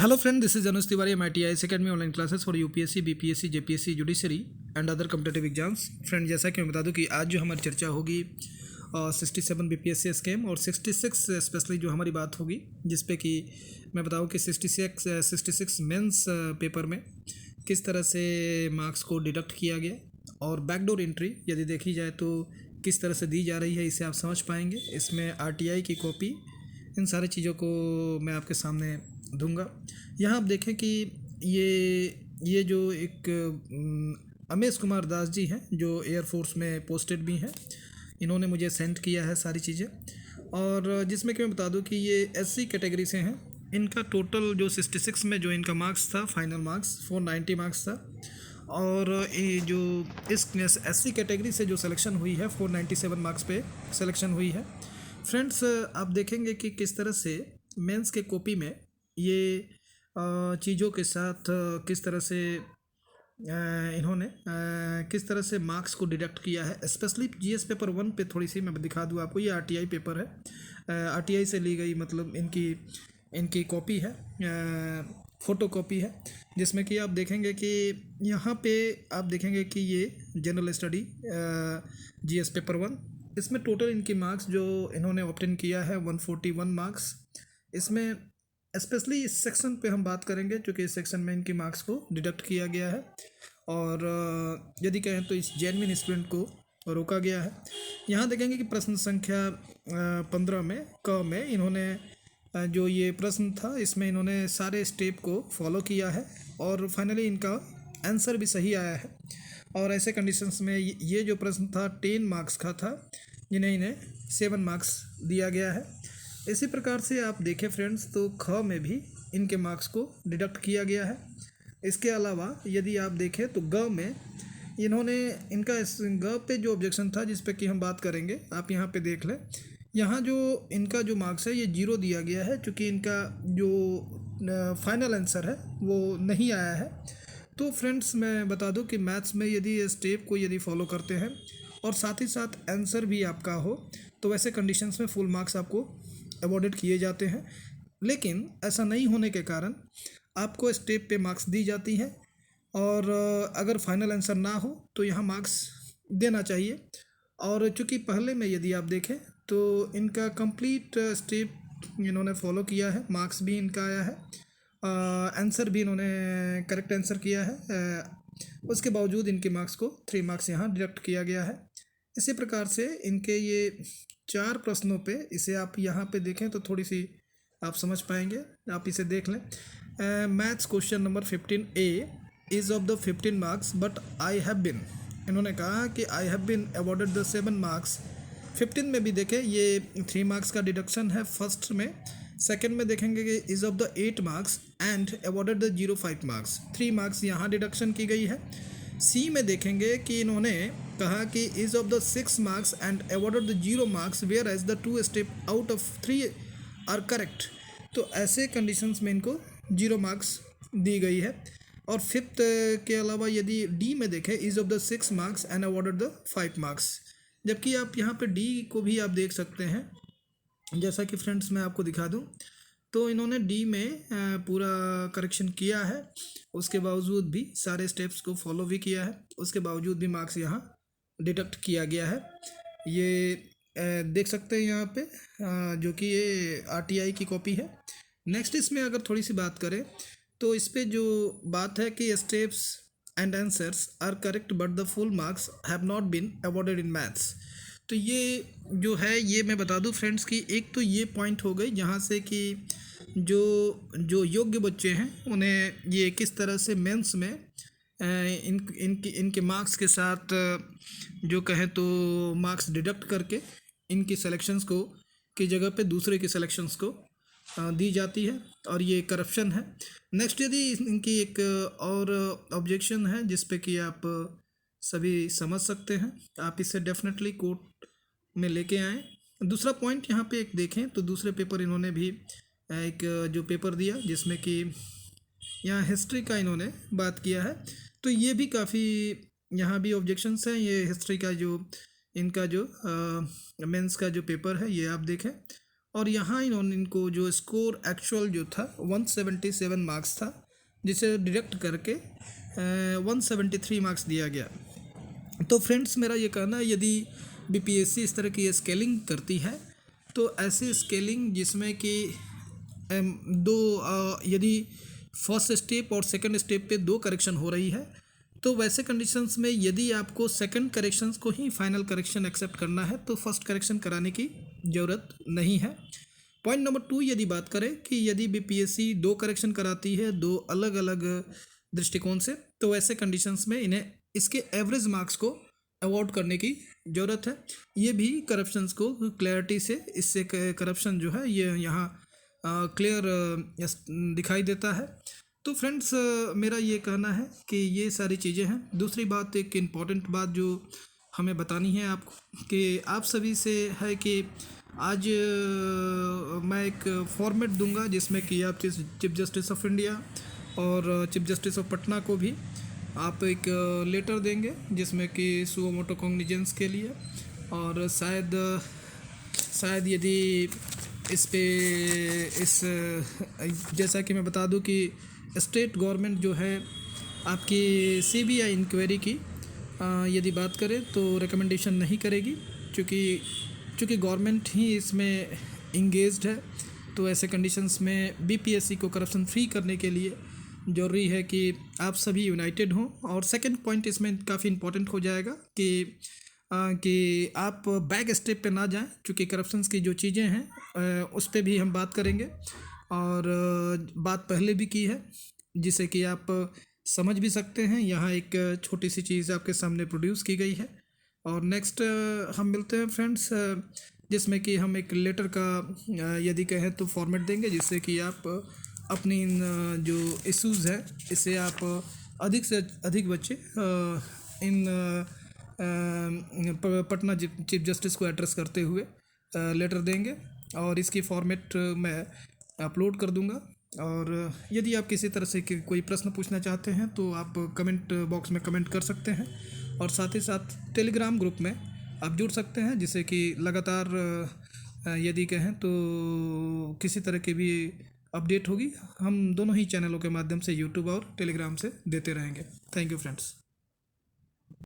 Hello friend, this is Anush Tiwari, MIT IAS Academy online classes for UPSC, BPSC, JPSC, Judiciary and other competitive exams. Friend जैसा कि मैं बता दूं कि आज जो हमारी चर्चा होगी 67 BPSC स्कीम और 66 स्पेशली जो हमारी बात होगी जिस पे कि मैं बताऊं कि 66 मेंस पेपर में किस तरह से मार्क्स को डिडक्ट किया गया और बैकडोर एंट्री यदि देखी जाए तो किस तरह से दी जा रही है, इसे आप समझ पाएंगे। इसमें RTI की कॉपी, इन सारी चीज़ों को मैं आपके सामने दूंगा। यहाँ आप देखें कि ये जो एक अमेश कुमार दास जी हैं जो एयरफोर्स में पोस्टेड भी हैं, इन्होंने मुझे सेंड किया है सारी चीज़ें, और जिसमें कि मैं बता दूं कि ये SC कैटेगरी से हैं। इनका टोटल जो 66 में जो इनका मार्क्स था, फाइनल मार्क्स 490 मार्क्स था, और ये जो इस SC कैटेगरी से जो सिलेक्शन हुई है 497 मार्क्स पे सिलेक्शन हुई है। फ्रेंड्स, आप देखेंगे कि किस तरह से मेंस के कॉपी में ये चीज़ों के साथ किस तरह से इन्होंने किस तरह से मार्क्स को डिडक्ट किया है। स्पेशली GS पेपर 1 पे थोड़ी सी मैं दिखा दूँ आपको। ये RTI पेपर है, RTI से ली गई, मतलब इनकी कॉपी है, फ़ोटो कॉपी है, जिसमें कि आप देखेंगे कि यहाँ पे आप देखेंगे कि ये जनरल स्टडी GS पेपर 1, इसमें टोटल इनकी मार्क्स जो इन्होंने ऑब्टेन किया है 141 मार्क्स। इसमें स्पेशली इस सेक्शन पे हम बात करेंगे क्योंकि इस सेक्शन में इनकी मार्क्स को डिडक्ट किया गया है, और यदि कहें तो इस जेन्युइन स्टूडेंट को रोका गया है। यहाँ देखेंगे कि प्रश्न संख्या 15 में क में इन्होंने जो ये प्रश्न था इसमें इन्होंने सारे स्टेप को फॉलो किया है और फाइनली इनका आंसर भी सही आया है। और ऐसे कंडीशंस में ये जो प्रश्न था 10 मार्क्स का था, जिन्हें इन्हें 7 मार्क्स दिया गया है। इसी प्रकार से आप देखें फ्रेंड्स तो ख में भी इनके मार्क्स को डिडक्ट किया गया है। इसके अलावा यदि आप देखें तो ग में इन्होंने इनका ग पे जो ऑब्जेक्शन था जिस पे कि हम बात करेंगे, आप यहाँ पे देख लें। यहाँ जो इनका जो मार्क्स है ये 0 दिया गया है क्योंकि इनका जो फाइनल आंसर है वो नहीं आया है। तो फ्रेंड्स, मैं बता दूं कि मैथ्स में यदि ये स्टेप को यदि फॉलो करते हैं और साथ ही साथ आंसर भी आपका हो तो वैसे कंडीशंस में फुल मार्क्स आपको अवॉर्डेड किए जाते हैं। लेकिन ऐसा नहीं होने के कारण आपको स्टेप पे मार्क्स दी जाती हैं, और अगर फाइनल आंसर ना हो तो यहाँ मार्क्स देना चाहिए। और चूँकि पहले में यदि आप देखें तो इनका कंप्लीट स्टेप इन्होंने फॉलो किया है, मार्क्स भी इनका आया है, आंसर भी इन्होंने करेक्ट आंसर किया है, उसके बावजूद इनके मार्क्स को 3 मार्क्स यहाँ डिडक्ट किया गया है। इसी प्रकार से इनके ये 4 प्रश्नों पे, इसे आप यहाँ पे देखें तो थोड़ी सी आप समझ पाएंगे, आप इसे देख लें। Maths question number 15A is of the 15 marks but I have been, इन्होंने कहा कि I have been awarded the 7 marks. 15 में भी देखें ये 3 मार्क्स का डिडक्शन है फर्स्ट में। सेकंड में देखेंगे कि is of the 8 marks and awarded the 0.5 marks, 3 marks यहाँ डिडक्शन की गई है। सी में देखेंगे कि इन्होंने कहा कि is of the 6 marks and awarded the 0 marks whereas the 2 step out of 3 are correct. तो ऐसे कंडीशंस में इनको 0 मार्क्स दी गई है। और फिफ्थ के अलावा यदि डी में देखें is of the 6 marks and awarded the 5 marks, जबकि आप यहाँ पे डी को भी आप देख सकते हैं। जैसा कि फ्रेंड्स मैं आपको दिखा दूं तो इन्होंने डी में पूरा करेक्शन किया है, उसके बावजूद भी सारे स्टेप्स को फॉलो भी किया है, उसके बावजूद भी मार्क्स यहाँ डिडक्ट किया गया है। ये देख सकते हैं यहाँ पे, जो कि ये RTI की कॉपी है। नेक्स्ट इसमें अगर थोड़ी सी बात करें तो इस पर जो बात है कि steps and answers are correct but the full marks have not been awarded in maths. तो ये जो है, ये मैं बता दूं फ्रेंड्स कि एक तो ये पॉइंट हो गई जहाँ से कि जो योग्य बच्चे हैं उन्हें ये किस तरह से मेंस में इनके मार्क्स के साथ जो कहें तो मार्क्स डिडक्ट करके इनकी सिलेक्शंस को की जगह पे दूसरे की सिलेक्शंस को दी जाती है, और ये करप्शन है। नेक्स्ट यदि इनकी एक और ऑब्जेक्शन है जिस पे कि आप सभी समझ सकते हैं, आप इसे डेफिनेटली कोर्ट में लेके आएँ। दूसरा पॉइंट यहाँ पे एक देखें तो दूसरे पेपर इन्होंने भी एक जो पेपर दिया जिसमें कि यहाँ हिस्ट्री का इन्होंने बात किया है, तो ये भी काफ़ी यहाँ भी ऑब्जेक्शंस हैं। ये हिस्ट्री का जो इनका जो मेंस का जो पेपर है ये आप देखें, और यहाँ इन्होंने इनको जो स्कोर एक्चुअल जो था 177 मार्क्स था, जिसे डिडक्ट करके 173 मार्क्स दिया गया। तो फ्रेंड्स मेरा ये कहना है, यदि बीपीएससी इस तरह की स्केलिंग करती है तो ऐसी स्केलिंग जिसमें कि यदि फर्स्ट स्टेप और सेकंड स्टेप पे 2 करेक्शन हो रही है, तो वैसे कंडीशंस में यदि आपको सेकंड करेक्शंस को ही फाइनल करेक्शन एक्सेप्ट करना है तो फर्स्ट करेक्शन कराने की ज़रूरत नहीं है। पॉइंट नंबर 2 यदि बात करें कि यदि बीपीएससी 2 करेक्शन कराती है 2 अलग अलग दृष्टिकोण से, तो वैसे कंडीशंस में इन्हें इसके एवरेज मार्क्स को अवॉर्ड करने की ज़रूरत है। ये भी करप्शंस को क्लैरिटी से, इससे करप्शन जो है ये यहाँ क्लियर दिखाई देता है। तो फ्रेंड्स मेरा ये कहना है कि ये सारी चीज़ें हैं। दूसरी बात, एक इम्पॉर्टेंट बात जो हमें बतानी है आपको, कि आप सभी से है कि आज मैं एक फॉर्मेट दूंगा जिसमें कि आप चीफ जस्टिस ऑफ इंडिया और चीफ जस्टिस ऑफ पटना को भी आप एक लेटर देंगे जिसमें कि सुओ मोटो कॉग्निजेंस के लिए, और शायद यदि जैसा कि मैं बता दूं कि स्टेट गवर्नमेंट जो है आपकी सीबीआई इंक्वायरी की यदि बात करें तो रिकमेंडेशन नहीं करेगी, चूँकि गवर्नमेंट ही इसमें इंगेज्ड है। तो ऐसे कंडीशंस में बीपीएससी को करप्शन फ्री करने के लिए ज़रूरी है कि आप सभी यूनाइटेड हों। और सेकंड पॉइंट इसमें काफ़ी इंपॉर्टेंट हो जाएगा कि आप बैक स्टेप पे ना जाएं, क्योंकि करप्शंस की जो चीज़ें हैं उस पर भी हम बात करेंगे, और बात पहले भी की है जिसे कि आप समझ भी सकते हैं। यहाँ एक छोटी सी चीज़ आपके सामने प्रोड्यूस की गई है। और नेक्स्ट हम मिलते हैं फ्रेंड्स, जिसमें कि हम एक लेटर का यदि कहें तो फॉर्मेट देंगे, जिससे कि आप अपनी इन जो इश्यूज़ है इसे आप अधिक से अधिक बच्चे इन पटना चीफ जस्टिस को एड्रेस करते हुए लेटर देंगे, और इसकी फॉर्मेट मैं अपलोड कर दूंगा। और यदि आप किसी तरह से कोई प्रश्न पूछना चाहते हैं तो आप कमेंट बॉक्स में कमेंट कर सकते हैं, और साथ ही साथ टेलीग्राम ग्रुप में आप जुड़ सकते हैं, जिससे कि लगातार यदि कहें तो किसी तरह की भी अपडेट होगी हम दोनों ही चैनलों के माध्यम से, यूट्यूब और टेलीग्राम से देते रहेंगे। Thank you friends.